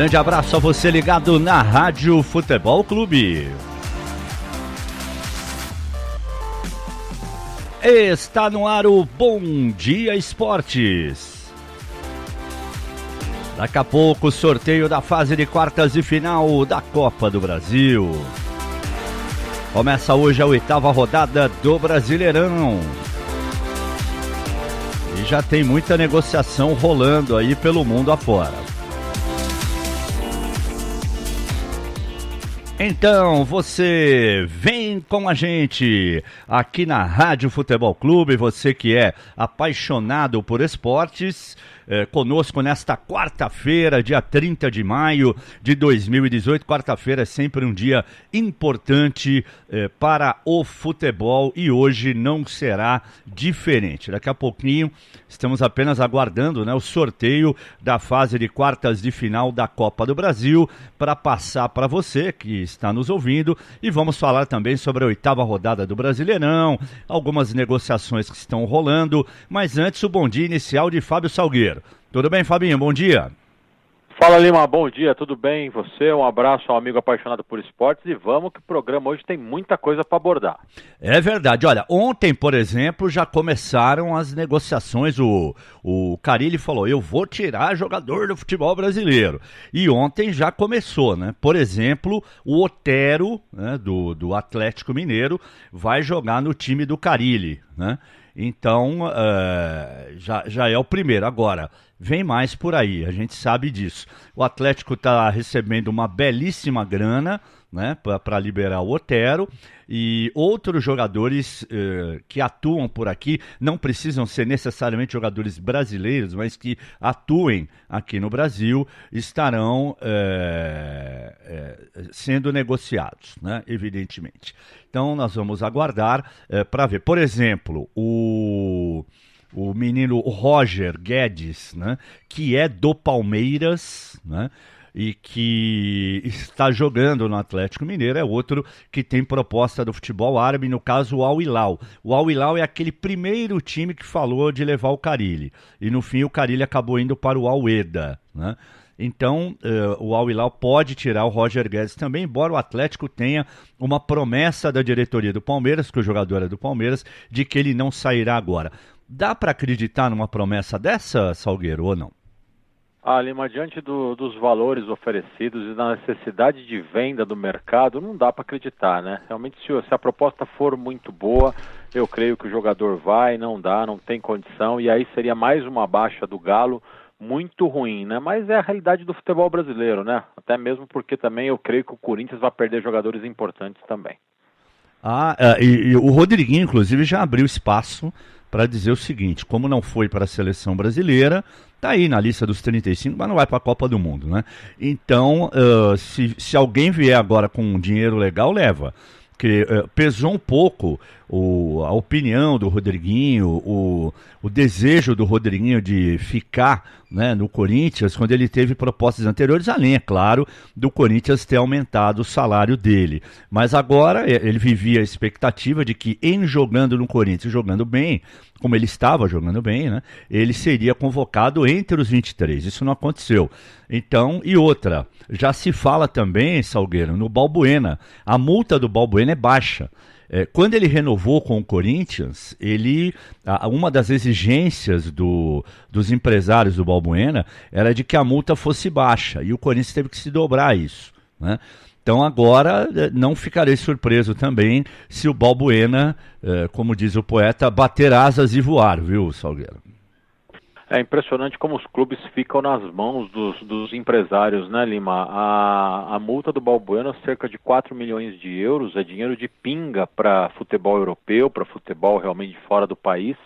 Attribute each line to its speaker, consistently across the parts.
Speaker 1: Grande abraço a você ligado na Rádio Futebol Clube. Está no ar o Bom Dia Esportes. Daqui a pouco o sorteio da fase de quartas de final da Copa do Brasil. Começa hoje a 8ª rodada do Brasileirão. E já tem muita negociação rolando aí pelo mundo afora. Então, você vem com a gente aqui na Rádio Futebol Clube, você que é apaixonado por esportes, conosco nesta quarta-feira, dia 30 de maio de 2018. Quarta-feira é sempre um dia importante para o futebol e hoje não será diferente. Daqui a pouquinho estamos apenas aguardando, né, o sorteio da fase de quartas de final da Copa do Brasil para passar para você que está nos ouvindo, e vamos falar também sobre a 8ª rodada do Brasileirão, algumas negociações que estão rolando, mas antes o bom dia inicial de Fábio Salgueiro. Tudo bem, Fabinho? Bom dia.
Speaker 2: Fala, Lima, bom dia, tudo bem? Você, um abraço ao amigo apaixonado por esportes e vamos que o programa hoje tem muita coisa para abordar.
Speaker 1: É verdade, olha, ontem, por exemplo, já começaram as negociações, o Carille falou, eu vou tirar jogador do futebol brasileiro, e ontem já começou, né? Por exemplo, o Otero, né, do Atlético Mineiro, vai jogar no time do Carille, né? Então, já é o primeiro. Agora, vem mais por aí, a gente sabe disso. O Atlético está recebendo uma belíssima grana, né, para liberar o Otero, e outros jogadores que atuam por aqui, não precisam ser necessariamente jogadores brasileiros, mas que atuem aqui no Brasil, estarão sendo negociados, né, evidentemente. Então nós vamos aguardar para ver. Por exemplo, o menino Roger Guedes, né, que é do Palmeiras, né, e que está jogando no Atlético Mineiro, é outro que tem proposta do futebol árabe, no caso o Al Hilal. O Al Hilal é aquele primeiro time que falou de levar o Carille, e no fim o Carille acabou indo para o Al Wehda, né? Então, o Al Hilal pode tirar o Roger Guedes também, embora o Atlético tenha uma promessa da diretoria do Palmeiras, que o jogador é do Palmeiras, de que ele não sairá agora. Dá para acreditar numa promessa dessa, Salgueiro, ou não?
Speaker 2: Lima, diante dos valores oferecidos e da necessidade de venda do mercado, não dá para acreditar, né? Realmente, se a proposta for muito boa, eu creio que o jogador vai, não tem condição, e aí seria mais uma baixa do Galo, muito ruim, né? Mas é a realidade do futebol brasileiro, né? Até mesmo porque também eu creio que o Corinthians vai perder jogadores importantes também.
Speaker 1: E o Rodriguinho, inclusive, já abriu espaço para dizer o seguinte: como não foi para a seleção brasileira, tá aí na lista dos 35, mas não vai para a Copa do Mundo, né? Então, se alguém vier agora com um dinheiro legal, leva. Porque pesou um pouco a opinião do Rodriguinho, o desejo do Rodriguinho de ficar, né, no Corinthians, quando ele teve propostas anteriores, além, é claro, do Corinthians ter aumentado o salário dele. Mas agora ele vivia a expectativa de que, em jogando no Corinthians, jogando bem, como ele estava jogando bem, né, ele seria convocado entre os 23. Isso não aconteceu. Então, e outra, já se fala também, Salgueiro, no Balbuena. A multa do Balbuena é baixa. Quando ele renovou com o Corinthians, uma das exigências dos empresários do Balbuena era de que a multa fosse baixa, e o Corinthians teve que se dobrar a isso, né? Então agora não ficarei surpreso também se o Balbuena, como diz o poeta, bater asas e voar, viu, Salgueiro?
Speaker 2: É impressionante como os clubes ficam nas mãos dos empresários, né, Lima? A multa do Balbuena, cerca de 4 milhões de euros, é dinheiro de pinga para futebol europeu, para futebol realmente fora do país.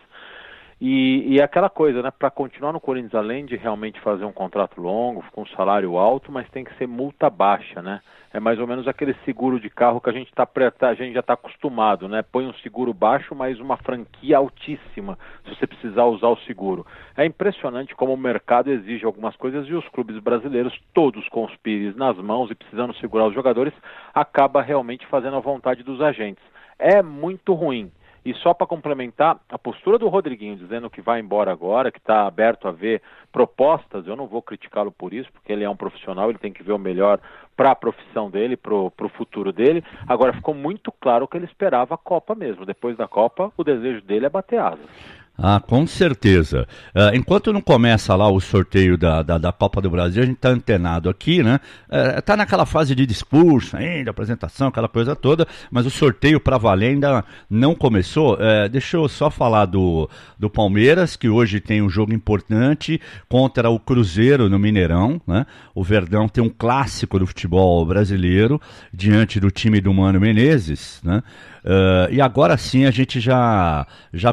Speaker 2: E é aquela coisa, né? Para continuar no Corinthians, além de realmente fazer um contrato longo, com salário alto, mas tem que ser multa baixa, né? É mais ou menos aquele seguro de carro que a gente já está acostumado, né? Põe um seguro baixo, mas uma franquia altíssima, se você precisar usar o seguro. É impressionante como o mercado exige algumas coisas e os clubes brasileiros, todos com os pires nas mãos e precisando segurar os jogadores, acaba realmente fazendo a vontade dos agentes. É muito ruim. E só para complementar, a postura do Rodriguinho dizendo que vai embora agora, que está aberto a ver propostas, eu não vou criticá-lo por isso, porque ele é um profissional, ele tem que ver o melhor para a profissão dele, para o futuro dele. Agora ficou muito claro que ele esperava a Copa mesmo. Depois da Copa, o desejo dele é bater asas.
Speaker 1: Ah, com certeza. Enquanto não começa lá o sorteio da Copa do Brasil, a gente está antenado aqui, né? Está naquela fase de discurso ainda, apresentação, aquela coisa toda, mas o sorteio para valer ainda não começou. Deixa eu só falar do Palmeiras, que hoje tem um jogo importante contra o Cruzeiro no Mineirão, né? O Verdão tem um clássico do futebol brasileiro diante do time do Mano Menezes, né? E agora sim a gente já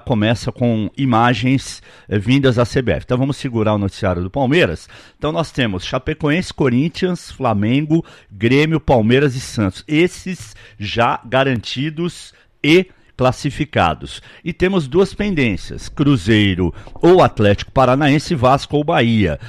Speaker 1: começa com imagens vindas da CBF. Então vamos segurar o noticiário do Palmeiras. Então nós temos Chapecoense, Corinthians, Flamengo, Grêmio, Palmeiras e Santos. Esses já garantidos e classificados. E temos duas pendências, Cruzeiro ou Atlético Paranaense, Vasco ou Bahia.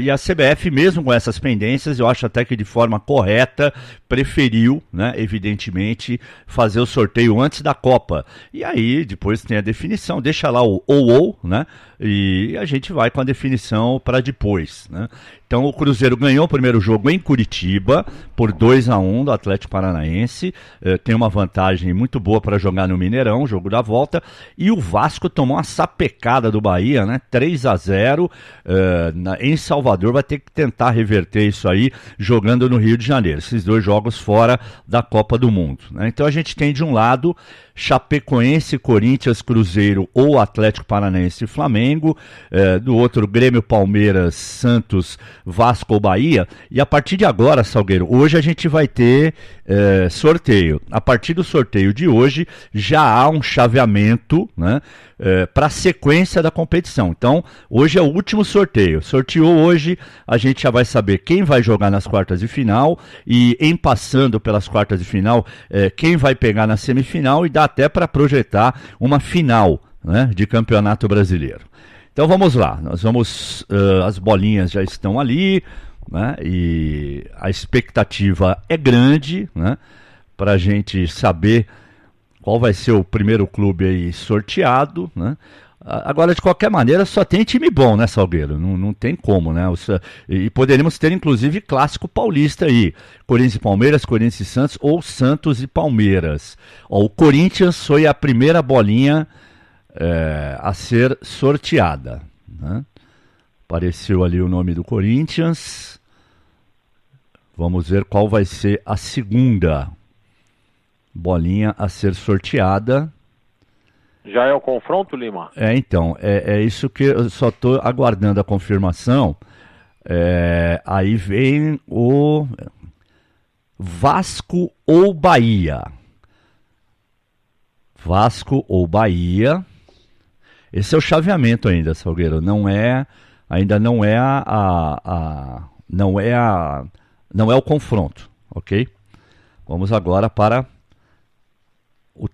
Speaker 1: E a CBF, mesmo com essas pendências, eu acho até que de forma correta, preferiu, né, evidentemente, fazer o sorteio antes da Copa. E aí, depois tem a definição, deixa lá o ou, né, e a gente vai com a definição para depois, né. Então o Cruzeiro ganhou o primeiro jogo em Curitiba por 2-1 do Atlético Paranaense, tem uma vantagem muito boa para jogar no Mineirão, jogo da volta, e o Vasco tomou uma sapecada do Bahia, né, 3-0 em Salvador, vai ter que tentar reverter isso aí jogando no Rio de Janeiro, esses dois jogos fora da Copa do Mundo, né? Então a gente tem de um lado Chapecoense, Corinthians, Cruzeiro ou Atlético Paranaense e Flamengo, do outro Grêmio, Palmeiras, Santos, Vasco ou Bahia, e a partir de agora, Salgueiro, hoje a gente vai ter sorteio. A partir do sorteio de hoje já há um chaveamento, né, para a sequência da competição. Então, hoje é o último sorteio. Sorteou hoje, a gente já vai saber quem vai jogar nas quartas de final e, em passando pelas quartas de final, quem vai pegar na semifinal e dá até para projetar uma final, né, de Campeonato Brasileiro. Então vamos lá, as bolinhas já estão ali, né, e a expectativa é grande, né, para a gente saber qual vai ser o primeiro clube aí sorteado, né? Agora, de qualquer maneira, só tem time bom, né, Salgueiro? Não tem como, né? E poderíamos ter, inclusive, clássico paulista aí. Corinthians e Palmeiras, Corinthians e Santos, ou Santos e Palmeiras. Ó, o Corinthians foi a primeira bolinha a ser sorteada, né? Apareceu ali o nome do Corinthians. Vamos ver qual vai ser a segunda bolinha a ser sorteada.
Speaker 2: Já é o confronto, Lima?
Speaker 1: Então, é isso que eu só estou aguardando a confirmação. Aí vem o Vasco ou Bahia. Vasco ou Bahia. Esse é o chaveamento ainda, Salgueiro. Ainda não é não é o confronto, ok? Vamos agora para a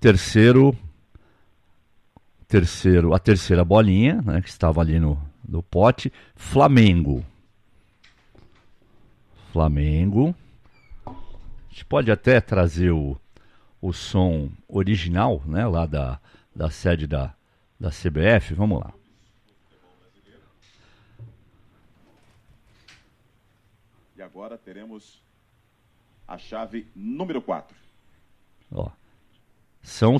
Speaker 1: terceira bolinha, né, que estava ali no pote. Flamengo. A gente pode até trazer o som original, né, lá da sede da CBF. Vamos lá.
Speaker 3: E agora teremos a chave número 4.
Speaker 1: Ó, são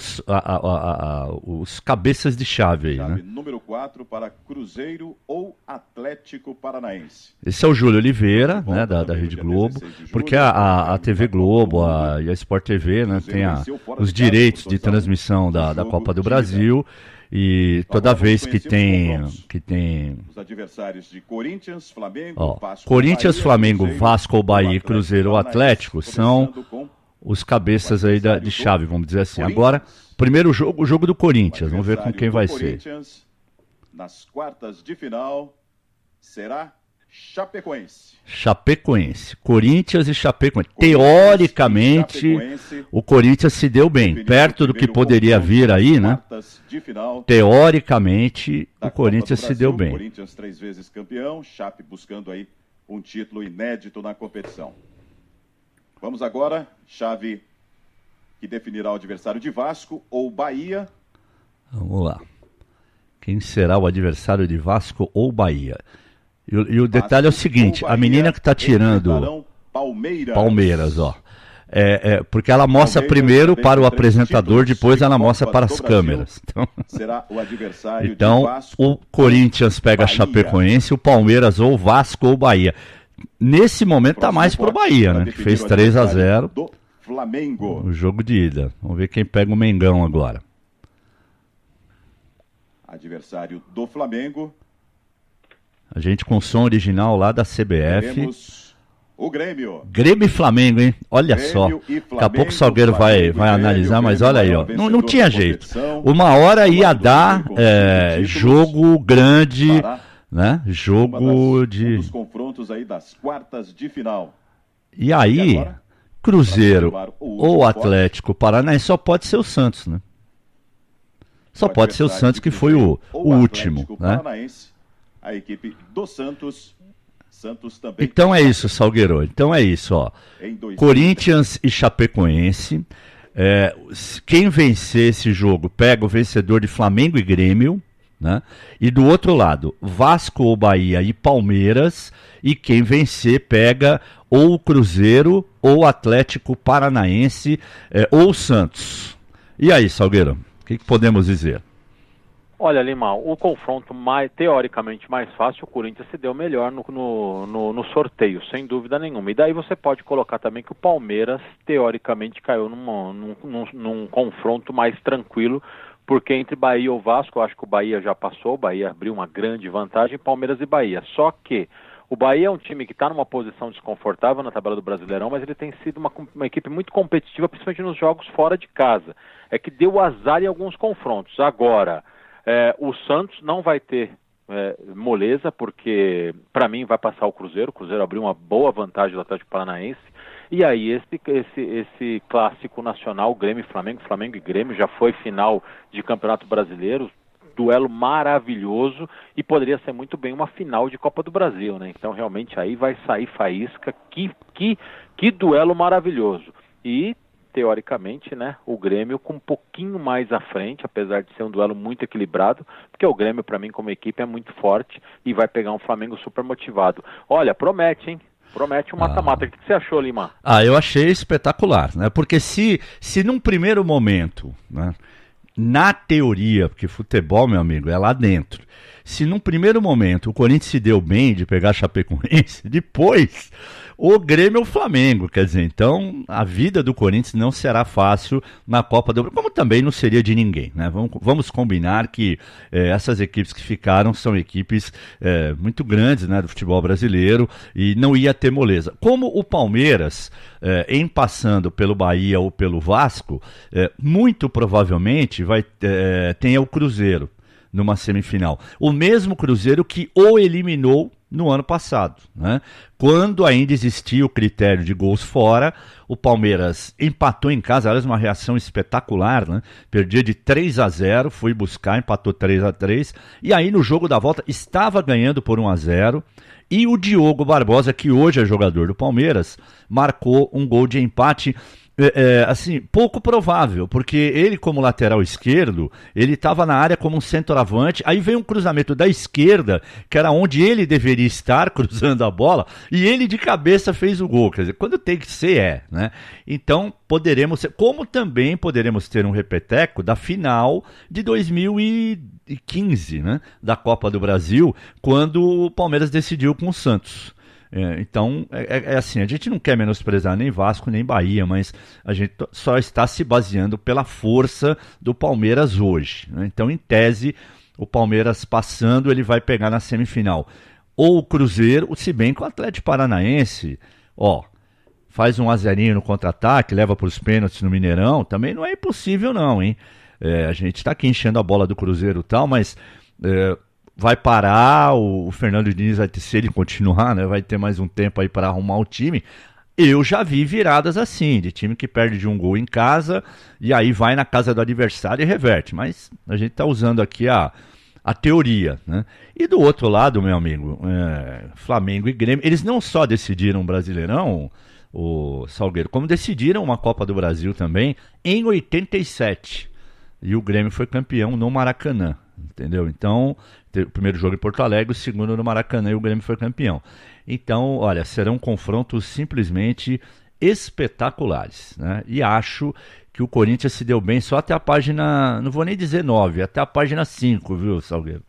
Speaker 1: os cabeças de chave aí,
Speaker 3: Chave
Speaker 1: né?
Speaker 3: número 4 para Cruzeiro ou Atlético Paranaense.
Speaker 1: Esse é o Júlio Oliveira, né, da Rede Globo, porque a TV Globo e a Sport TV, né, tem os direitos de transmissão da Copa do Brasil, e toda vez que tem
Speaker 3: Os adversários de Corinthians, Flamengo,
Speaker 1: ó,
Speaker 3: Vasco,
Speaker 1: Corinthians,
Speaker 3: Bahia,
Speaker 1: Flamengo,
Speaker 3: Cruzeiro,
Speaker 1: Vasco ou Bahia, Cruzeiro ou Atlético são
Speaker 3: começando com
Speaker 1: os cabeças aí de chave, vamos dizer assim.
Speaker 3: Corinthians.
Speaker 1: Agora, o primeiro jogo, o jogo do Corinthians, vamos ver com
Speaker 3: adversário
Speaker 1: quem
Speaker 3: do
Speaker 1: vai ser.
Speaker 3: Corinthians, nas quartas de final, será Chapecoense.
Speaker 1: Chapecoense, Corinthians e Chapecoense.
Speaker 3: Corinthians
Speaker 1: Teoricamente,
Speaker 3: e Chapecoense
Speaker 1: o Corinthians se deu bem, perto do que poderia vir aí, né?
Speaker 3: Quartas de final
Speaker 1: Teoricamente,
Speaker 3: da
Speaker 1: o Corinthians
Speaker 3: Copa do
Speaker 1: se deu
Speaker 3: Brasil.
Speaker 1: bem.
Speaker 3: Corinthians 3 vezes campeão, Chape buscando aí um título inédito na competição. Vamos agora, chave que definirá o adversário de Vasco ou Bahia.
Speaker 1: Vamos lá. Quem será o adversário de Vasco ou Bahia? E o detalhe é o seguinte, a menina que está tirando Palmeiras, ó. Porque ela mostra primeiro para o apresentador, depois ela mostra para as câmeras.
Speaker 3: Será o adversário
Speaker 1: então
Speaker 3: de Vasco,
Speaker 1: o Corinthians pega a Chapecoense, o Palmeiras ou Vasco ou Bahia. Nesse momento tá mais pro Bahia, né? Que fez 3-0
Speaker 3: do Flamengo.
Speaker 1: o jogo de ida. Vamos ver quem pega o Mengão agora.
Speaker 3: Adversário do Flamengo.
Speaker 1: A gente com som original lá da CBF.
Speaker 3: Teremos o Grêmio.
Speaker 1: Grêmio e Flamengo, hein? Olha
Speaker 3: Grêmio
Speaker 1: só.
Speaker 3: e Flamengo,
Speaker 1: Daqui a pouco o Salgueiro vai analisar, mas olha aí, ó. Não tinha jeito.
Speaker 3: competição.
Speaker 1: Uma hora ia dar jogo grande,
Speaker 3: Para
Speaker 1: né? Jogo
Speaker 3: um
Speaker 1: de.
Speaker 3: dos confrontos aí das quartas de final.
Speaker 1: E aí,
Speaker 3: agora,
Speaker 1: Cruzeiro
Speaker 3: para observar o último
Speaker 1: ou Atlético Paranaense só pode ser o Santos, né? Só pode ser o Santos, que foi o último,
Speaker 3: Atlético
Speaker 1: né?
Speaker 3: Paranaense, a equipe do Santos. Santos também.
Speaker 1: Então é isso, Salgueiro. Então é isso, ó.
Speaker 3: Em 2000.
Speaker 1: Corinthians e Chapecoense. Quem vencer esse jogo pega o vencedor de Flamengo e Grêmio, né? E do outro lado, Vasco ou Bahia e Palmeiras. E quem vencer pega ou o Cruzeiro, ou o Atlético Paranaense, ou o Santos. E aí, Salgueiro, o que podemos dizer?
Speaker 2: Olha, Lima, o confronto teoricamente mais fácil, o Corinthians se deu melhor no sorteio, sem dúvida nenhuma. E daí você pode colocar também que o Palmeiras, teoricamente, caiu num confronto mais tranquilo, porque entre Bahia ou Vasco, eu acho que o Bahia já passou, o Bahia abriu uma grande vantagem, Palmeiras e Bahia. Só que o Bahia é um time que está numa posição desconfortável na tabela do Brasileirão, mas ele tem sido uma equipe muito competitiva, principalmente nos jogos fora de casa. É que deu azar em alguns confrontos. Agora, o Santos não vai ter moleza, porque para mim vai passar o Cruzeiro abriu uma boa vantagem do Atlético Paranaense, e aí esse clássico nacional, Grêmio e Flamengo, Flamengo e Grêmio, já foi final de Campeonato Brasileiro, duelo maravilhoso, e poderia ser muito bem uma final de Copa do Brasil, né? Então realmente aí vai sair faísca, que duelo maravilhoso. E teoricamente, né, o Grêmio com um pouquinho mais à frente, apesar de ser um duelo muito equilibrado, porque o Grêmio, para mim, como equipe, é muito forte e vai pegar um Flamengo super motivado. Olha, promete, hein? Promete um mata-mata. O que você achou, Lima?
Speaker 1: Eu achei espetacular, né? Porque se num primeiro momento, né, na teoria, porque futebol, meu amigo, é lá dentro, se num primeiro momento o Corinthians se deu bem de pegar a Chapecoense, depois o Grêmio ou o Flamengo, quer dizer, então a vida do Corinthians não será fácil na Copa do Brasil, como também não seria de ninguém, né? Vamos combinar que essas equipes que ficaram são equipes muito grandes, né, do futebol brasileiro, e não ia ter moleza. Como o Palmeiras, em passando pelo Bahia ou pelo Vasco, muito provavelmente tenha o Cruzeiro numa semifinal. O mesmo Cruzeiro que o eliminou no ano passado, né? Quando ainda existia o critério de gols fora, o Palmeiras empatou em casa, aliás, uma reação espetacular, né? Perdia de 3-0, foi buscar, empatou 3-3, e aí no jogo da volta estava ganhando por 1-0, e o Diogo Barbosa, que hoje é jogador do Palmeiras, marcou um gol de empate. Assim, pouco provável, porque ele como lateral esquerdo, ele estava na área como um centroavante, aí veio um cruzamento da esquerda, que era onde ele deveria estar cruzando a bola, e ele de cabeça fez o gol, quer dizer, quando tem que ser, né? Então, como também poderemos ter um repeteco da final de 2015, né? Da Copa do Brasil, quando o Palmeiras decidiu com o Santos. Então, assim, a gente não quer menosprezar nem Vasco nem Bahia, mas a gente só está se baseando pela força do Palmeiras hoje, né? Então, em tese, o Palmeiras passando, ele vai pegar na semifinal ou o Cruzeiro, se bem que o Atlético Paranaense, faz um 1-0 no contra-ataque, leva para os pênaltis no Mineirão, também não é impossível não, hein? A gente está aqui enchendo a bola do Cruzeiro e tal, mas vai parar, o Fernando Diniz vai ter, se ele continuar, né, vai ter mais um tempo aí para arrumar o time. Eu já vi viradas assim, de time que perde de um gol em casa e aí vai na casa do adversário e reverte, mas a gente está usando aqui a teoria, né? E do outro lado, meu amigo, Flamengo e Grêmio, eles não só decidiram o Brasileirão, o Salgueiro, como decidiram uma Copa do Brasil também em 87. e o Grêmio foi campeão no Maracanã, entendeu? Então, o primeiro jogo em Porto Alegre, o segundo no Maracanã e o Grêmio foi campeão. Então, olha, serão confrontos simplesmente espetaculares, né? E acho que o Corinthians se deu bem só até a página, não vou nem dizer 9, até a página 5, viu, Salgueiro?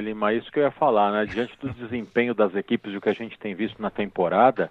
Speaker 2: Lima, isso que eu ia falar, né? Diante do desempenho das equipes e o que a gente tem visto na temporada,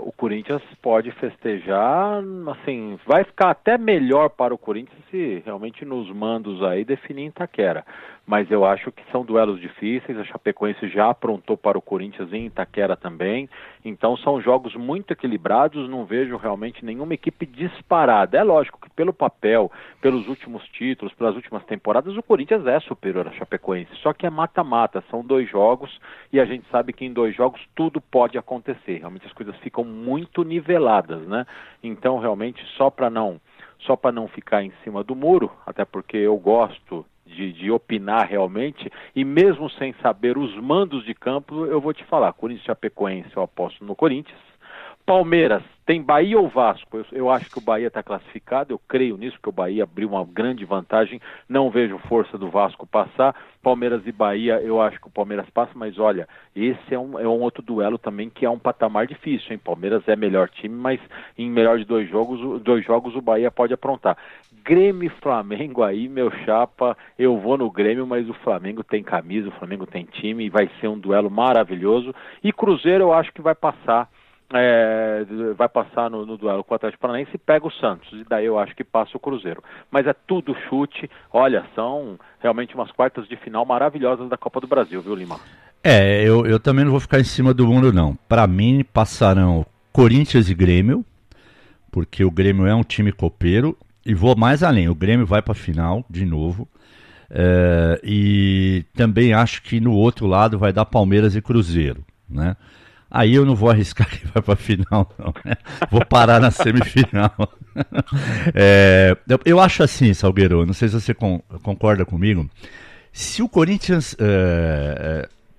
Speaker 2: o Corinthians pode festejar, assim, vai ficar até melhor para o Corinthians se realmente nos mandos aí definir em Itaquera. Mas eu acho que são duelos difíceis, a Chapecoense já aprontou para o Corinthians em Itaquera também, então são jogos muito equilibrados, não vejo realmente nenhuma equipe disparada. É lógico que pelo papel, pelos últimos títulos, pelas últimas temporadas, o Corinthians é superior à Chapecoense, só que é mata-mata, são 2 jogos e a gente sabe que em 2 jogos tudo pode acontecer, realmente as coisas ficam muito niveladas, né? Então realmente só para não ficar em cima do muro, até porque eu gosto de opinar realmente, e mesmo sem saber os mandos de campo, eu vou te falar, Corinthians e Chapecoense eu aposto no Corinthians. Palmeiras, tem Bahia ou Vasco? Eu acho que o Bahia está classificado, eu creio nisso, porque o Bahia abriu uma grande vantagem, não vejo força do Vasco passar. Palmeiras e Bahia, eu acho que o Palmeiras passa, mas olha, esse é um outro duelo também que é um patamar difícil, hein? Palmeiras é melhor time, mas em melhor de 2 jogos o Bahia pode aprontar. Grêmio e Flamengo aí, meu chapa, eu vou no Grêmio, mas o Flamengo tem camisa, o Flamengo tem time, e vai ser um duelo maravilhoso. E Cruzeiro eu acho que vai passar no duelo com o Atlético Paranaense e pega o Santos, e daí eu acho que passa o Cruzeiro. Mas é tudo chute, olha, são realmente umas quartas de final maravilhosas da Copa do Brasil, viu, Lima?
Speaker 1: Eu também não vou ficar em cima do mundo, não. Para mim, passarão Corinthians e Grêmio, porque o Grêmio é um time copeiro, e vou mais além, o Grêmio vai para a final, de novo, e também acho que no outro lado vai dar Palmeiras e Cruzeiro, né? Aí eu não vou arriscar quem vai para a final, não, né? Vou parar na semifinal. Eu acho assim, Salgueiro, não sei se você concorda comigo, se o Corinthians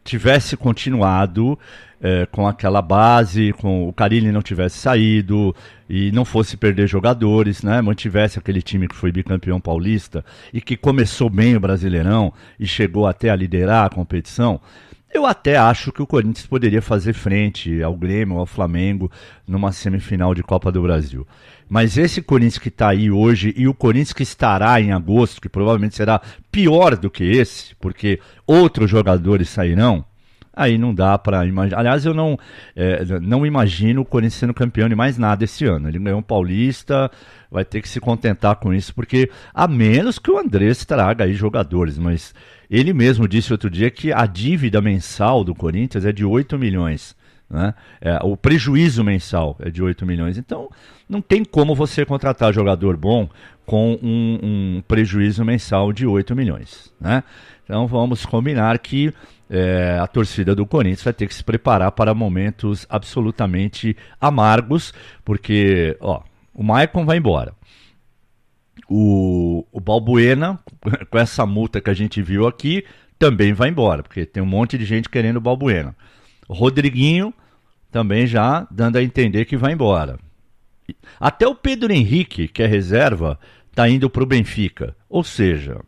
Speaker 1: tivesse continuado com aquela base, com o Carille não tivesse saído e não fosse perder jogadores, né? Mantivesse aquele time que foi bicampeão paulista e que começou bem o Brasileirão e chegou até a liderar a competição, eu até acho que o Corinthians poderia fazer frente ao Grêmio, ao Flamengo, numa semifinal de Copa do Brasil. Mas esse Corinthians que está aí hoje e o Corinthians que estará em agosto, que provavelmente será pior do que esse, porque outros jogadores sairão, aí não dá para imaginar. Aliás, eu não imagino o Corinthians sendo campeão de mais nada esse ano. Ele ganhou um Paulista, vai ter que se contentar com isso, porque a menos que o Andrés traga aí jogadores, mas ele mesmo disse outro dia que a dívida mensal do Corinthians é de 8 milhões. Né? O prejuízo mensal é de 8 milhões. Então, não tem como você contratar jogador bom com um prejuízo mensal de 8 milhões. Né? Então, vamos combinar que a torcida do Corinthians vai ter que se preparar para momentos absolutamente amargos, porque o Maicon vai embora. O Balbuena, com essa multa que a gente viu aqui, também vai embora, porque tem um monte de gente querendo o Balbuena. O Rodriguinho também já dando a entender que vai embora. Até o Pedro Henrique, que é reserva, está indo para o Benfica. Ou seja,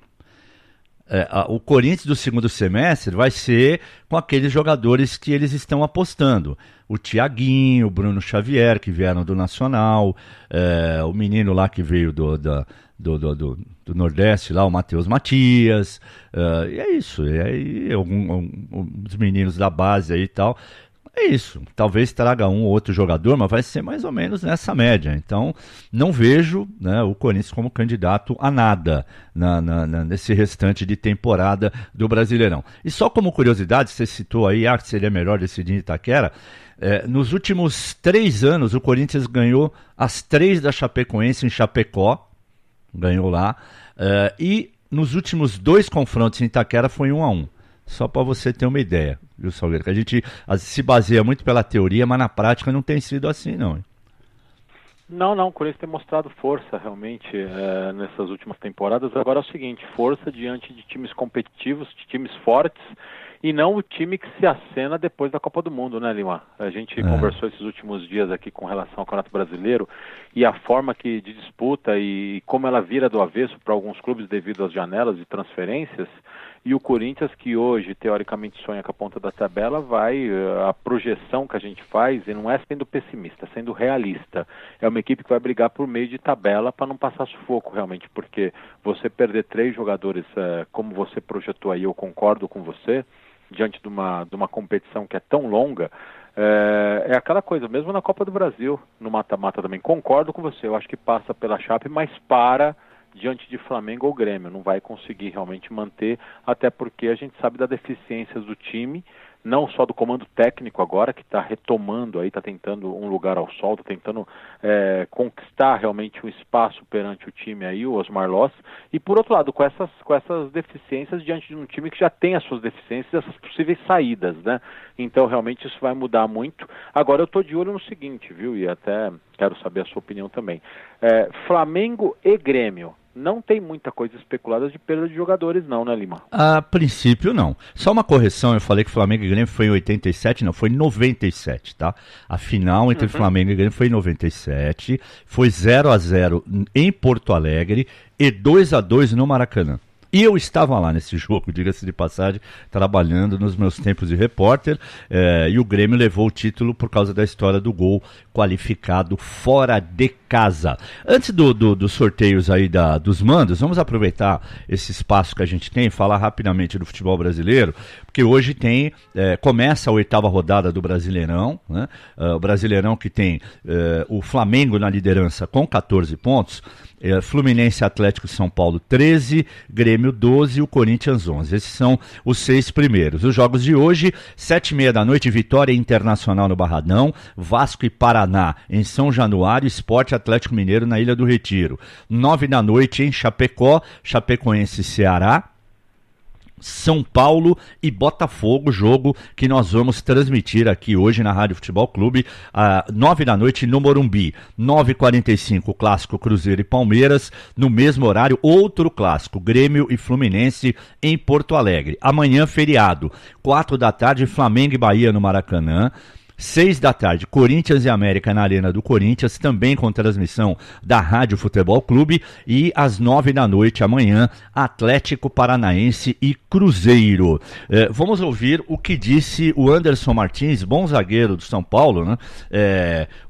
Speaker 1: o Corinthians do segundo semestre vai ser com aqueles jogadores que eles estão apostando. O Thiaguinho, o Bruno Xavier, que vieram do Nacional, o menino lá que veio do Nordeste, lá, o Matheus Matias, e é isso. E aí, alguns meninos da base aí e tal. É isso, talvez traga um ou outro jogador, mas vai ser mais ou menos nessa média. Então, não vejo, né, o Corinthians como candidato a nada nesse restante de temporada do Brasileirão. E só como curiosidade, você citou aí que seria melhor decidir em Itaquera. Nos últimos 3 anos, o Corinthians ganhou as 3 da Chapecoense em Chapecó, ganhou lá, e nos últimos 2 confrontos em Itaquera foi 1-1. Só para você ter uma ideia, viu, Salgueiro? Que a gente se baseia muito pela teoria, mas na prática não tem sido assim, não.
Speaker 2: Não, o Corinthians tem mostrado força realmente nessas últimas temporadas. Agora é o seguinte, força diante de times competitivos, de times fortes, e não o time que se acena depois da Copa do Mundo, né, Lima? A gente conversou esses últimos dias aqui com relação ao Campeonato Brasileiro e a forma de disputa e como ela vira do avesso para alguns clubes devido às janelas de transferências, e o Corinthians, que hoje teoricamente sonha com a ponta da tabela, a projeção que a gente faz, e não é sendo pessimista, sendo realista, é uma equipe que vai brigar por meio de tabela para não passar sufoco realmente, porque você perder 3 jogadores, como você projetou aí, eu concordo com você, diante de uma competição que é tão longa, é aquela coisa, mesmo na Copa do Brasil, no mata-mata também, concordo com você, eu acho que passa pela Chape, mas diante de Flamengo ou Grêmio, não vai conseguir realmente manter, até porque a gente sabe das deficiências do time, não só do comando técnico agora, que está retomando aí, está tentando um lugar ao sol, está tentando conquistar realmente um espaço perante o time aí, o Osmar Loss, e por outro lado, com essas deficiências diante de um time que já tem as suas deficiências, essas possíveis saídas, né? Então realmente isso vai mudar muito. Agora eu estou de olho no seguinte, viu, e até quero saber a sua opinião também. Flamengo e Grêmio. Não tem muita coisa especulada de perda de jogadores não, né, Lima?
Speaker 1: A princípio, não. Só uma correção, eu falei que Flamengo e Grêmio foi em 87, não, foi em 97, tá? A final entre Flamengo e Grêmio foi em 97, foi 0-0 em Porto Alegre e 2-2 no Maracanã. E eu estava lá nesse jogo, diga-se de passagem, trabalhando nos meus tempos de repórter, e o Grêmio levou o título por causa da história do gol qualificado fora de casa. Antes dos sorteios aí dos mandos, vamos aproveitar esse espaço que a gente tem e falar rapidamente do futebol brasileiro, porque hoje começa a 8ª rodada do Brasileirão, né? O Brasileirão que tem o Flamengo na liderança com 14 pontos, Fluminense e Atlético São Paulo 13, Grêmio 12 e o Corinthians 11. Esses são os 6 primeiros. Os jogos de hoje, 7h30 da noite, Vitória Internacional no Barradão, Vasco e Paraná em São Januário, Sport Atlético Mineiro na Ilha do Retiro. 9 da noite em Chapecó, Chapecoense e Ceará, São Paulo e Botafogo, jogo que nós vamos transmitir aqui hoje na Rádio Futebol Clube, às 9 da noite no Morumbi. 9h45, clássico Cruzeiro e Palmeiras, no mesmo horário, outro clássico, Grêmio e Fluminense em Porto Alegre. Amanhã, feriado, 4 da tarde, Flamengo e Bahia no Maracanã. 6 da tarde, Corinthians e América na Arena do Corinthians, também com transmissão da Rádio Futebol Clube. E às 9 da noite, amanhã, Atlético Paranaense e Cruzeiro. Vamos ouvir o que disse o Anderson Martins, bom zagueiro do São Paulo, né?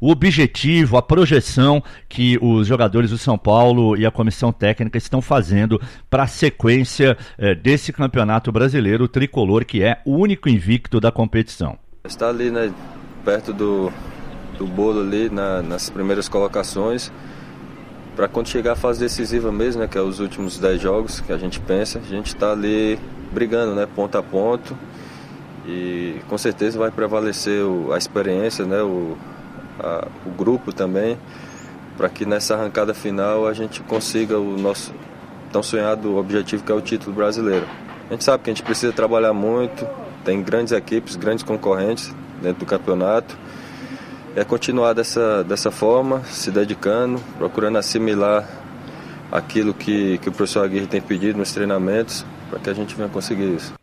Speaker 1: O objetivo, a projeção que os jogadores do São Paulo e a comissão técnica estão fazendo para a sequência desse campeonato brasileiro, o tricolor, que é o único invicto da competição.
Speaker 4: Está ali, né, perto do bolo ali, nas primeiras colocações, para quando chegar a fase decisiva mesmo, né, que é os últimos 10 jogos que a gente pensa, a gente está ali brigando, né, ponto a ponto, e com certeza vai prevalecer a experiência, né, o grupo também, para que nessa arrancada final a gente consiga o nosso tão sonhado objetivo, que é o título brasileiro. A gente sabe que a gente precisa trabalhar muito, tem grandes equipes, grandes concorrentes dentro do campeonato. É continuar dessa forma, se dedicando, procurando assimilar aquilo que o professor Aguirre tem pedido nos treinamentos, para que a gente venha conseguir isso.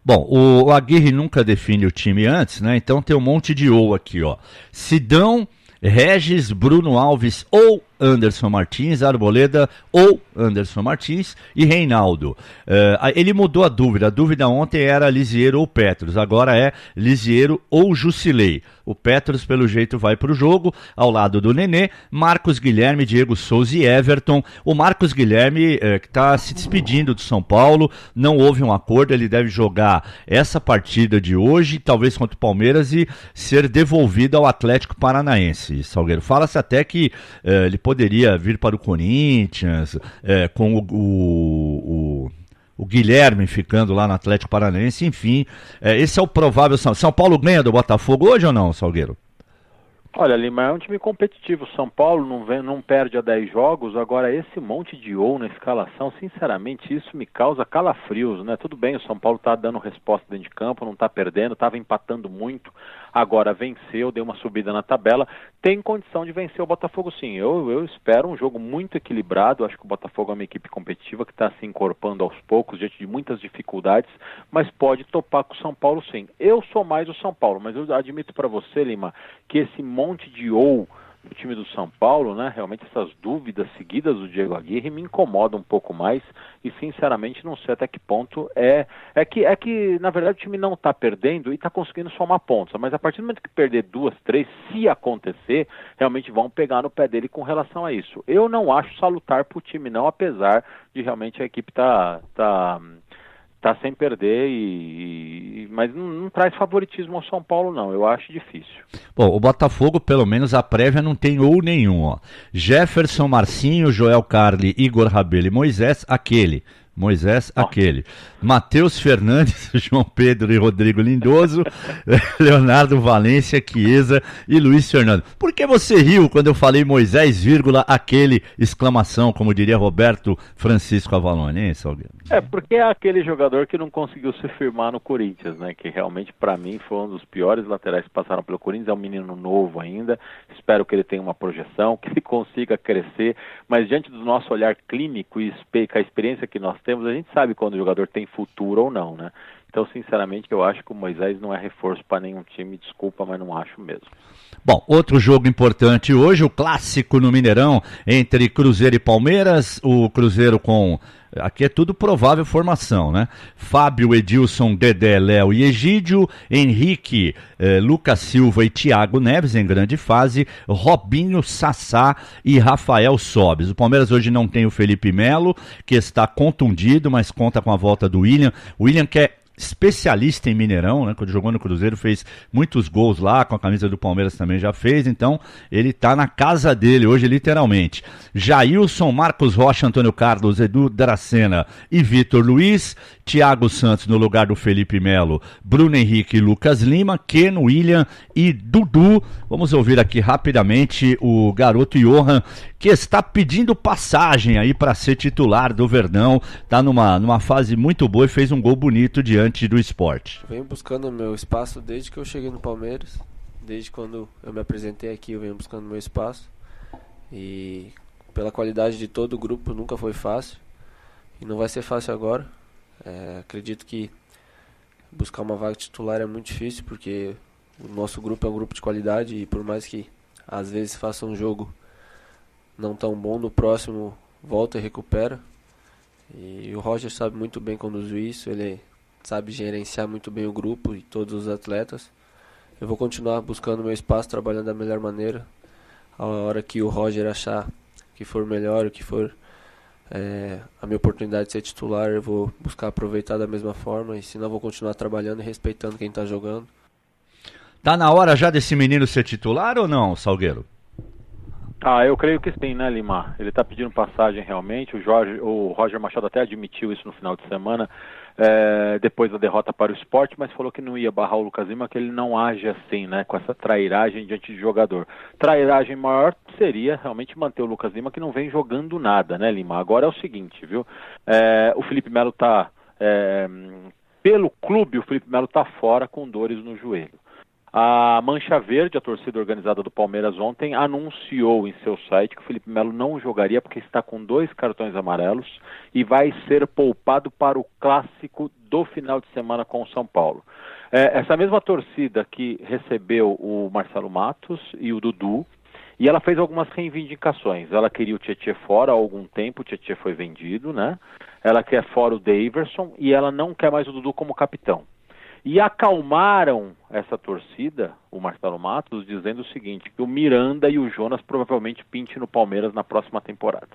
Speaker 1: Bom, o Aguirre nunca define o time antes, né? Então tem um monte de ou aqui, ó. Sidão, Regis, Bruno Alves ou Anderson Martins, Arboleda ou Anderson Martins e Reinaldo. Ele mudou a dúvida ontem era Lisieiro ou Petros, agora é Lisieiro ou Jusilei. O Petros, pelo jeito, vai para o jogo, ao lado do Nenê, Marcos Guilherme, Diego Souza e Everton. O Marcos Guilherme, que está se despedindo do São Paulo, não houve um acordo, ele deve jogar essa partida de hoje, talvez contra o Palmeiras, e ser devolvido ao Atlético Paranaense. Salgueiro, fala-se até que ele poderia vir para o Corinthians, com o Guilherme ficando lá no Atlético Paranaense, enfim, esse é o provável. São Paulo ganha do Botafogo hoje ou não, Salgueiro?
Speaker 2: Olha, Lima, é um time competitivo. São Paulo não perde há 10 jogos. Agora, esse monte de ou na escalação, sinceramente, isso me causa calafrios, né? Tudo bem, o São Paulo tá dando resposta dentro de campo, não tá perdendo, tava empatando muito. Agora venceu, deu uma subida na tabela. Tem condição de vencer o Botafogo, sim. Eu espero um jogo muito equilibrado. Acho que o Botafogo é uma equipe competitiva que está se encorpando aos poucos, diante de muitas dificuldades, mas pode topar com o São Paulo, sim. Eu sou mais o São Paulo, mas eu admito para você, Lima, que esse monte de ou do time do São Paulo, né, realmente essas dúvidas seguidas do Diego Aguirre me incomodam um pouco mais e sinceramente não sei até que ponto é que na verdade o time não está perdendo e está conseguindo somar pontos, mas a partir do momento que perder 2, 3, se acontecer, realmente vão pegar no pé dele com relação a isso. Eu não acho salutar para o time não, apesar de realmente a equipe tá sem perder, mas não traz favoritismo ao São Paulo, não. Eu acho difícil.
Speaker 1: Bom, o Botafogo, pelo menos a prévia, não tem ou nenhum. Ó. Jefferson, Marcinho, Joel Carli, Igor Rabelo e Moisés, aquele. Matheus Fernandes, João Pedro e Rodrigo Lindoso, Leonardo Valência, Chiesa e Luiz Fernando. Por que você riu quando eu falei Moisés, aquele, exclamação, como diria Roberto Francisco Avalone, hein, Salgueiro?
Speaker 2: Porque é aquele jogador que não conseguiu se firmar no Corinthians, né? Que realmente, para mim, foi um dos piores laterais que passaram pelo Corinthians. É um menino novo ainda. Espero que ele tenha uma projeção, que ele consiga crescer. Mas diante do nosso olhar clínico e com a experiência que nós temos, a gente sabe quando o jogador tem futuro ou não, né? Então, sinceramente, eu acho que o Moisés não é reforço para nenhum time. Desculpa, mas não acho mesmo.
Speaker 1: Bom, outro jogo importante hoje, o clássico no Mineirão entre Cruzeiro e Palmeiras. O Cruzeiro com... Aqui é tudo provável formação, né? Fábio, Edilson, Dedé, Léo e Egídio, Henrique, Lucas Silva e Thiago Neves em grande fase, Robinho, Sassá e Rafael Sobes. O Palmeiras hoje não tem o Felipe Melo, que está contundido, mas conta com a volta do William. O William que é especialista em Mineirão, né? Quando jogou no Cruzeiro fez muitos gols lá, com a camisa do Palmeiras também já fez, então ele tá na casa dele hoje literalmente. Jailson, Marcos Rocha, Antônio Carlos, Edu Dracena e Vitor Luiz, Thiago Santos no lugar do Felipe Melo, Bruno Henrique e Lucas Lima, Keno, William e Dudu. Vamos ouvir aqui rapidamente o garoto Johan, que está pedindo passagem aí para ser titular do Verdão, tá numa fase muito boa e fez um gol bonito diante do Sport.
Speaker 5: Venho buscando meu espaço desde que eu cheguei no Palmeiras, desde quando eu me apresentei aqui eu venho buscando meu espaço e pela qualidade de todo o grupo nunca foi fácil e não vai ser fácil agora. Acredito que buscar uma vaga titular é muito difícil porque o nosso grupo é um grupo de qualidade e por mais que às vezes faça um jogo não tão bom, no próximo volta e recupera. E o Roger sabe muito bem conduzir isso, ele sabe gerenciar muito bem o grupo e todos os atletas. Eu vou continuar buscando meu espaço, trabalhando da melhor maneira. A hora que o Roger achar que for melhor, que for a minha oportunidade de ser titular, eu vou buscar aproveitar da mesma forma, e senão eu vou continuar trabalhando e respeitando quem está jogando.
Speaker 1: Tá na hora já desse menino ser titular ou não, Salgueiro?
Speaker 2: Eu creio que sim, né, Lima? Ele está pedindo passagem realmente. O Roger Machado até admitiu isso no final de semana, depois da derrota para o Sport, mas falou que não ia barrar o Lucas Lima, que ele não age assim, né, com essa trairagem diante de jogador. Trairagem maior seria realmente manter o Lucas Lima, que não vem jogando nada, né, Lima? Agora é o seguinte, viu? O Felipe Melo está... pelo clube, o Felipe Melo está fora com dores no joelho. A Mancha Verde, a torcida organizada do Palmeiras ontem, anunciou em seu site que o Felipe Melo não jogaria porque está com 2 cartões amarelos e vai ser poupado para o clássico do final de semana com o São Paulo. Essa mesma torcida que recebeu o Marcelo Matos e o Dudu, e ela fez algumas reivindicações. Ela queria o Tietê fora há algum tempo, o Tietê foi vendido, né? Ela quer fora o Daverson e ela não quer mais o Dudu como capitão. E acalmaram essa torcida, o Marcelo Matos, dizendo o seguinte, que o Miranda e o Jonas provavelmente pintem no Palmeiras na próxima temporada.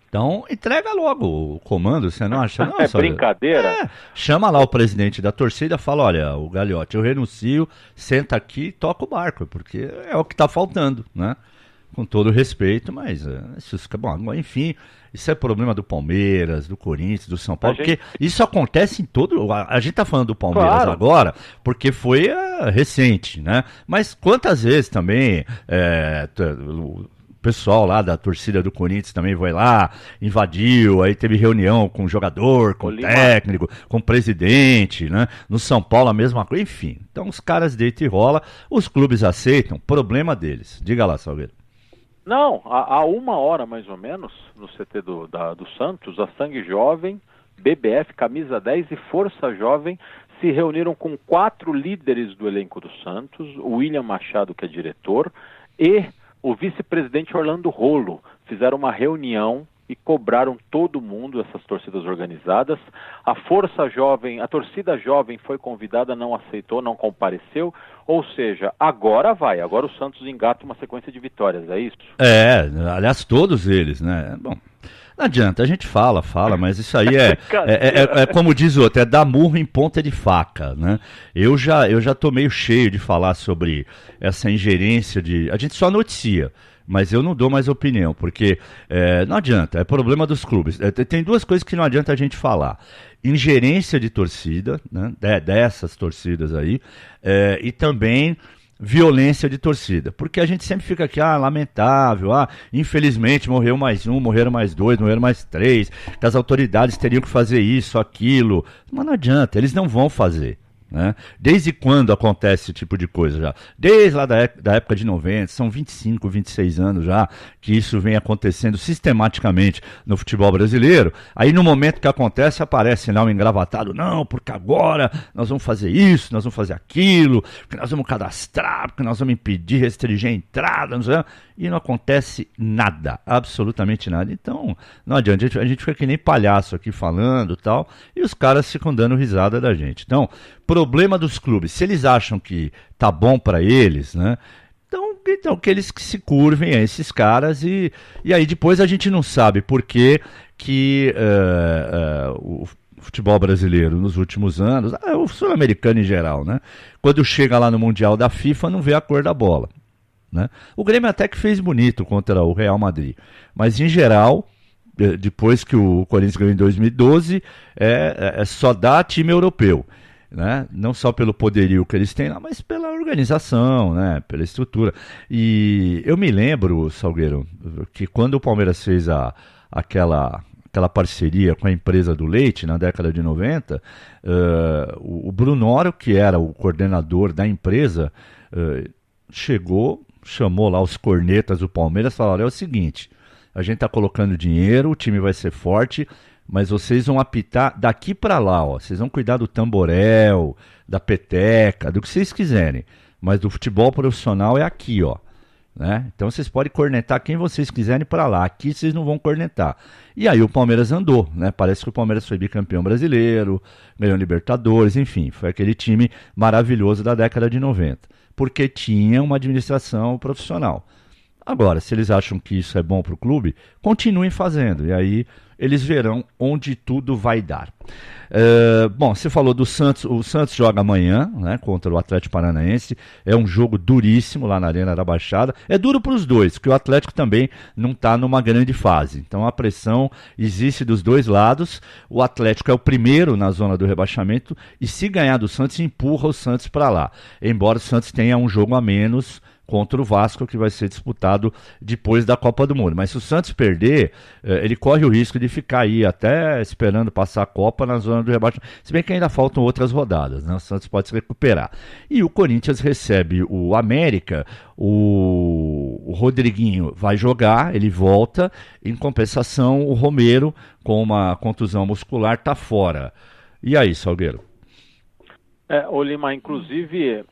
Speaker 1: Então, entrega logo o comando, você não acha? Não,
Speaker 2: brincadeira?
Speaker 1: Chama lá o presidente da torcida, fala, olha, o Gagliotti, eu renuncio, senta aqui e toca o barco, porque é o que está faltando, né? Com todo respeito, mas bom, enfim, isso é problema do Palmeiras, do Corinthians, do São Paulo, porque isso acontece em todo. A gente tá falando do Palmeiras agora, porque foi recente, né? Mas quantas vezes também o pessoal lá da torcida do Corinthians também foi lá, invadiu, aí teve reunião com o jogador, com o técnico, com o presidente, né? No São Paulo a mesma coisa, enfim. Então os caras deitam e rola, os clubes aceitam, problema deles. Diga lá, Salgueiro.
Speaker 2: Não, há 1 hora mais ou menos, no CT do Santos, a Sangue Jovem, BBF, Camisa 10 e Força Jovem se reuniram com 4 líderes do elenco do Santos, o William Machado, que é diretor, e o vice-presidente Orlando Rolo. Fizeram uma reunião e cobraram todo mundo, essas torcidas organizadas. A Força Jovem, a torcida jovem foi convidada, não aceitou, não compareceu, ou seja, agora o Santos engata uma sequência de vitórias, é isso?
Speaker 1: Aliás, todos eles, né? Bom, não adianta, a gente fala, mas isso aí é como diz o outro, é dar murro em ponta de faca, né? Eu já tô meio cheio de falar sobre essa ingerência a gente só noticia, mas eu não dou mais opinião, porque não adianta, é problema dos clubes. Tem duas coisas que não adianta a gente falar. Ingerência de torcida, né, dessas torcidas aí, e também violência de torcida, porque a gente sempre fica aqui, lamentável, infelizmente morreu mais um, morreram mais 2, morreram mais 3, que as autoridades teriam que fazer isso, aquilo, mas não adianta, eles não vão fazer. Né? Desde quando acontece esse tipo de coisa já? Desde lá da época de 90, são 25, 26 anos já que isso vem acontecendo sistematicamente no futebol brasileiro. Aí no momento que acontece, aparece lá um engravatado, não, porque agora nós vamos fazer isso, nós vamos fazer aquilo, porque nós vamos cadastrar, porque nós vamos impedir, restringir a entrada, não sei, e não acontece nada, absolutamente nada. Então, não adianta, a gente fica que nem palhaço aqui falando e tal, e os caras ficam dando risada da gente. Então, problema dos clubes, se eles acham que tá bom para eles, né? Então que eles se curvem a esses caras e aí depois a gente não sabe por que o futebol brasileiro nos últimos anos, o sul-americano em geral, né? Quando chega lá no Mundial da FIFA não vê a cor da bola, né? O Grêmio até que fez bonito contra o Real Madrid, mas em geral, depois que o Corinthians ganhou em 2012, só dá time europeu. Né? Não só pelo poderio que eles têm lá, mas pela organização, né? Pela estrutura. E eu me lembro, Salgueiro, que quando o Palmeiras fez aquela parceria com a empresa do leite na década de 90, o Brunoro, que era o coordenador da empresa, chamou lá os cornetas do Palmeiras e falou: é o seguinte, a gente está colocando dinheiro, o time vai ser forte, mas vocês vão apitar daqui para lá, ó. Vocês vão cuidar do tamborel, da peteca, do que vocês quiserem. Mas do futebol profissional é aqui, ó. Né? Então vocês podem cornetar quem vocês quiserem para lá. Aqui vocês não vão cornetar. E aí o Palmeiras andou, né? Parece que o Palmeiras foi bicampeão brasileiro, ganhou Libertadores, enfim. Foi aquele time maravilhoso da década de 90. Porque tinha uma administração profissional. Agora, se eles acham que isso é bom para o clube, continuem fazendo. E aí eles verão onde tudo vai dar. Bom, você falou do Santos. O Santos joga amanhã, né, contra o Atlético Paranaense. É um jogo duríssimo lá na Arena da Baixada. É duro para os dois, porque o Atlético também não está numa grande fase. Então a pressão existe dos dois lados. O Atlético é o primeiro na zona do rebaixamento e se ganhar do Santos, empurra o Santos para lá. Embora o Santos tenha um jogo a menos contra o Vasco, que vai ser disputado depois da Copa do Mundo. Mas se o Santos perder, ele corre o risco de ficar aí até esperando passar a Copa na zona do rebaixamento. Se bem que ainda faltam outras rodadas, né? O Santos pode se recuperar. E o Corinthians recebe o América, o Rodriguinho vai jogar, ele volta. Em compensação, o Romero, com uma contusão muscular, está fora. E aí, Salgueiro?
Speaker 2: Ô Lima, inclusive...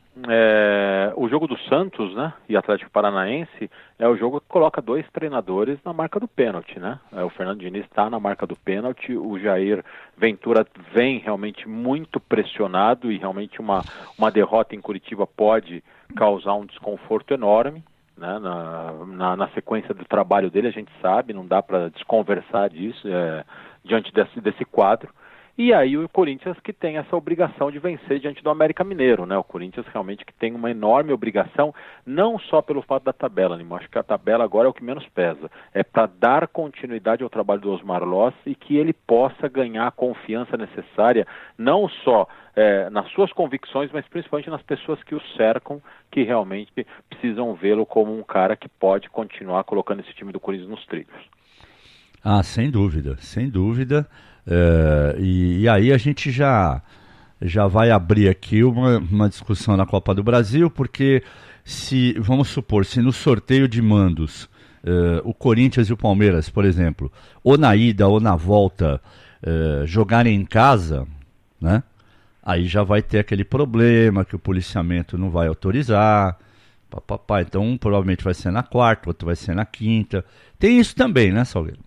Speaker 2: o jogo do Santos, né, e Atlético Paranaense é o jogo que coloca 2 treinadores na marca do pênalti, né? O Fernando Diniz está na marca do pênalti, o Jair Ventura vem realmente muito pressionado e realmente uma derrota em Curitiba pode causar um desconforto enorme, né? Na sequência do trabalho dele, a gente sabe, não dá para desconversar disso diante desse quadro. E aí o Corinthians que tem essa obrigação de vencer diante do América Mineiro, né? O Corinthians realmente que tem uma enorme obrigação, não só pelo fato da tabela, Lima, acho que a tabela agora é o que menos pesa, é para dar continuidade ao trabalho do Osmar Loss e que ele possa ganhar a confiança necessária, não só nas suas convicções, mas principalmente nas pessoas que o cercam, que realmente precisam vê-lo como um cara que pode continuar colocando esse time do Corinthians nos trilhos.
Speaker 1: Ah, sem dúvida, sem dúvida. E aí a gente já vai abrir aqui uma discussão na Copa do Brasil, porque vamos supor, se no sorteio de mandos o Corinthians e o Palmeiras, por exemplo, ou na ida ou na volta jogarem em casa, né? Aí já vai ter aquele problema que o policiamento não vai autorizar. Então um provavelmente vai ser na quarta, outro vai ser na quinta. Tem isso também, né, Salgueiro?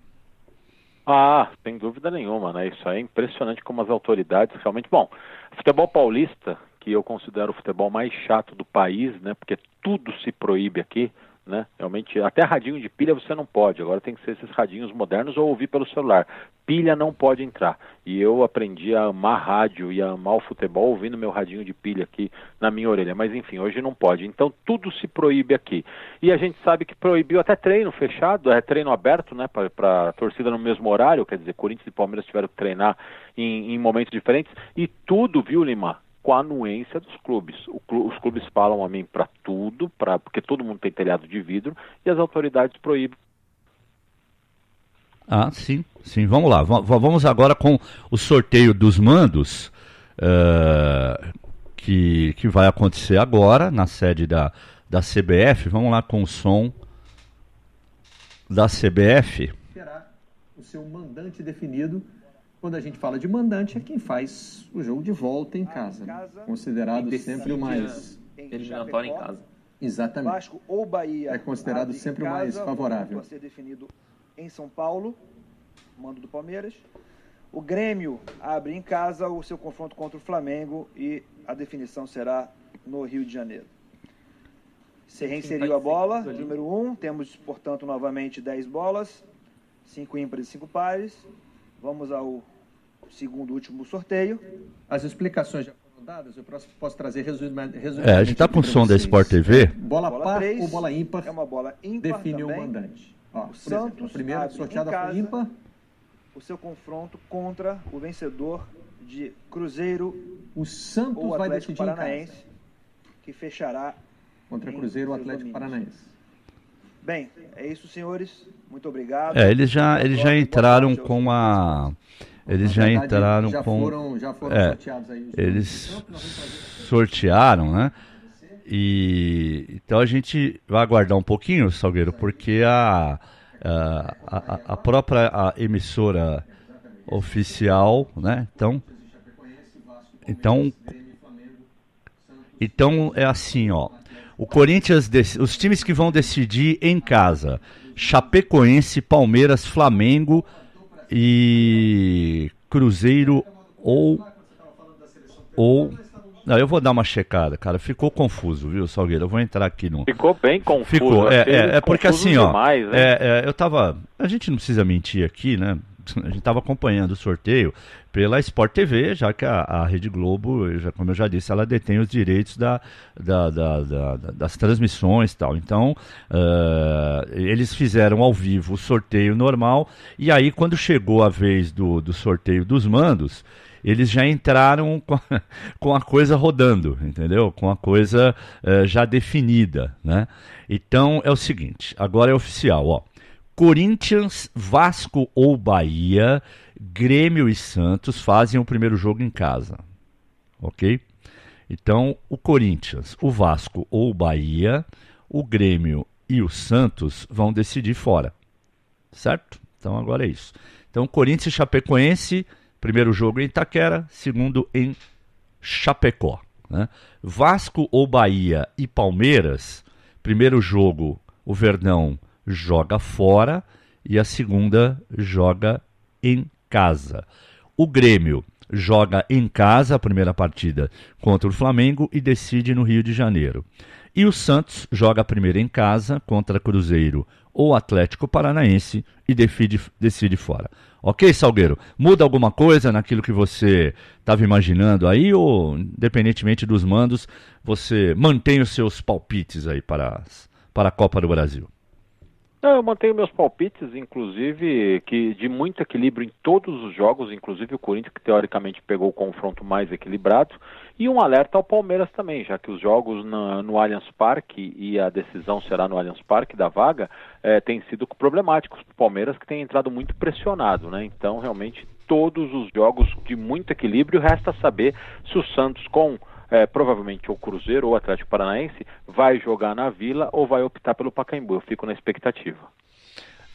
Speaker 2: Ah, sem dúvida nenhuma, né? Isso é impressionante como as autoridades realmente... Bom, futebol paulista, que eu considero o futebol mais chato do país, né? Porque tudo se proíbe aqui, né? Realmente, até radinho de pilha você não pode. Agora tem que ser esses radinhos modernos ou ouvir pelo celular. Pilha não pode entrar. E eu aprendi a amar rádio e a amar o futebol ouvindo meu radinho de pilha aqui na minha orelha. Mas enfim, hoje não pode. Então tudo se proíbe aqui. E a gente sabe que proibiu até treino fechado, treino aberto, né? Para a torcida no mesmo horário. Quer dizer, Corinthians e Palmeiras tiveram que treinar em momentos diferentes. E tudo, viu, Lima? Com a anuência dos clubes. Os clubes falam a mim para tudo, porque todo mundo tem telhado de vidro, e as autoridades proíbem.
Speaker 1: Ah, sim. Vamos lá. Vamos agora com o sorteio dos mandos, que vai acontecer agora na sede da CBF. Vamos lá com o som da CBF.
Speaker 6: Terá o seu mandante definido. Quando a gente fala de mandante, é quem faz o jogo de volta em casa, né? Considerado sempre o mais...
Speaker 7: eliminatório em casa.
Speaker 6: Exatamente.
Speaker 8: Vasco ou Bahia
Speaker 6: é considerado sempre o mais favorável.
Speaker 8: A ser definido em São Paulo, mando do Palmeiras. O Grêmio abre em casa o seu confronto contra o Flamengo e a definição será no Rio de Janeiro. Se reinseriu a bola, número 1. Temos, portanto, novamente 10 bolas, 5 ímpares e 5 pares. Vamos ao segundo último sorteio.
Speaker 6: As explicações já foram dadas, eu posso trazer resumidamente.
Speaker 1: A gente está com o som da Sport TV.
Speaker 6: Bola par 3, ou bola ímpar?
Speaker 8: É uma bola ímpar
Speaker 6: define
Speaker 8: também.
Speaker 6: O mandante.
Speaker 8: O Santos,
Speaker 6: a primeira sorteada foi ímpar.
Speaker 8: O seu confronto contra o vencedor de Cruzeiro
Speaker 6: o Santos
Speaker 8: ou
Speaker 6: vai
Speaker 8: Atlético
Speaker 6: decidir
Speaker 8: Paranaense, que fechará
Speaker 6: contra Cruzeiro ou Atlético Paranaense.
Speaker 8: Bem, é isso, senhores. Muito obrigado.
Speaker 1: Eles já entraram com a... Eles já entraram com...
Speaker 6: Já foram sorteados aí.
Speaker 1: Eles sortearam, né? E então a gente vai aguardar um pouquinho, Salgueiro, porque a própria emissora oficial, né? Então é assim, ó. O Corinthians, os times que vão decidir em casa: Chapecoense, Palmeiras, Flamengo e Cruzeiro ou não, eu vou dar uma checada, cara. Ficou confuso, viu, Salgueiro? Eu vou entrar aqui no...
Speaker 2: Ficou bem confuso.
Speaker 1: Ficou, porque assim,
Speaker 2: demais,
Speaker 1: ó, a gente não precisa mentir aqui, né? A gente estava acompanhando o sorteio pela Sport TV, já que a Rede Globo, como eu já disse, ela detém os direitos das transmissões e tal. Então, eles fizeram ao vivo o sorteio normal, e aí quando chegou a vez do sorteio dos mandos, eles já entraram com a coisa rodando, entendeu? Com a coisa já definida, né? Então, é o seguinte, agora é oficial, ó. Corinthians, Vasco ou Bahia, Grêmio e Santos fazem o primeiro jogo em casa, ok? Então, o Corinthians, o Vasco ou Bahia, o Grêmio e o Santos vão decidir fora, certo? Então, agora é isso. Então, Corinthians e Chapecoense, primeiro jogo em Itaquera, segundo em Chapecó, né? Vasco ou Bahia e Palmeiras, primeiro jogo, o Verdão joga fora e a segunda joga em casa. O Grêmio joga em casa a primeira partida contra o Flamengo e decide no Rio de Janeiro. E o Santos joga a primeira em casa contra Cruzeiro ou Atlético Paranaense e decide fora. Ok, Salgueiro? Muda alguma coisa naquilo que você estava imaginando aí ou, independentemente dos mandos, você mantém os seus palpites aí para a Copa do Brasil?
Speaker 2: Eu mantenho meus palpites, inclusive, que de muito equilíbrio em todos os jogos, inclusive o Corinthians, que teoricamente pegou o confronto mais equilibrado, e um alerta ao Palmeiras também, já que os jogos no Allianz Parque, e a decisão será no Allianz Parque da vaga, têm sido problemáticos para o Palmeiras, que tem entrado muito pressionado, né? Então, realmente, todos os jogos de muito equilíbrio, resta saber se o Santos provavelmente o Cruzeiro ou o Atlético Paranaense vai jogar na Vila ou vai optar pelo Pacaembu. Eu fico na expectativa.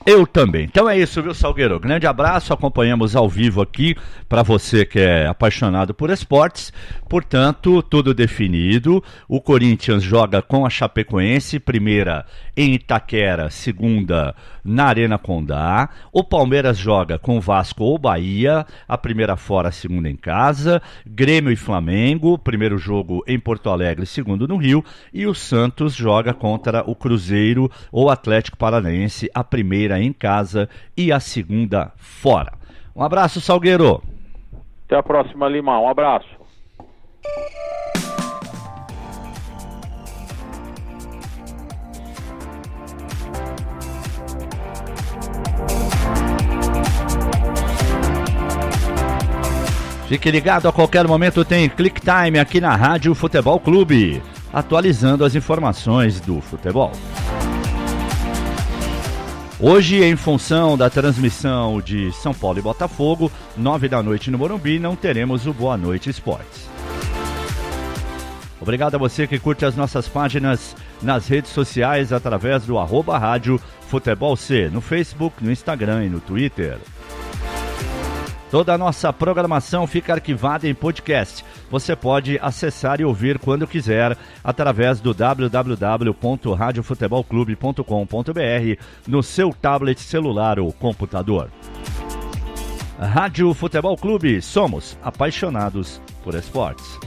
Speaker 1: Eu também. Então é isso, viu, Salgueiro? Grande abraço, acompanhamos ao vivo aqui para você que é apaixonado por esportes. Portanto, tudo definido. O Corinthians joga com a Chapecoense, primeira em Itaquera, segunda na Arena Condá. O Palmeiras joga com Vasco ou Bahia, a primeira fora, a segunda em casa. Grêmio e Flamengo, primeiro jogo em Porto Alegre, segundo no Rio. E o Santos joga contra o Cruzeiro ou Atlético Paranaense, a primeira em casa e a segunda fora. Um abraço, Salgueiro.
Speaker 2: Até a próxima, Lima. Um abraço.
Speaker 1: Fique ligado, a qualquer momento tem Click Time aqui na Rádio Futebol Clube, atualizando as informações do futebol. Hoje, em função da transmissão de São Paulo e Botafogo, 9h no Morumbi, não teremos o Boa Noite Esportes. Obrigado a você que curte as nossas páginas nas redes sociais através do @Rádio Futebol C, no Facebook, no Instagram e no Twitter. Toda a nossa programação fica arquivada em podcast. Você pode acessar e ouvir quando quiser através do www.radiofutebolclube.com.br no seu tablet, celular ou computador. Rádio Futebol Clube, somos apaixonados por esportes.